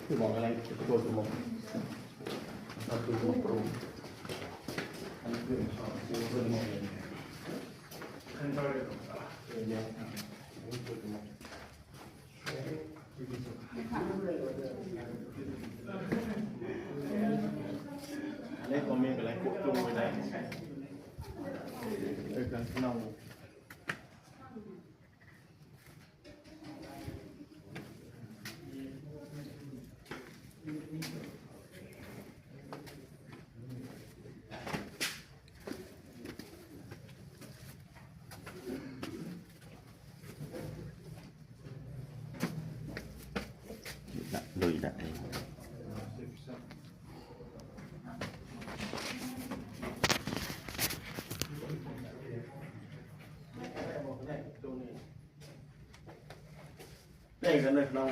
คือบอกอะไรตัวสมองเราคือตัวปรุงอันนี้คือตัวสมองเองขั้นตอนเดียวนี่ตัวสมองอันนี้ก็มีอะไรกุจุงไปไหนกันน้องลุยได้đây cái nàyน้อง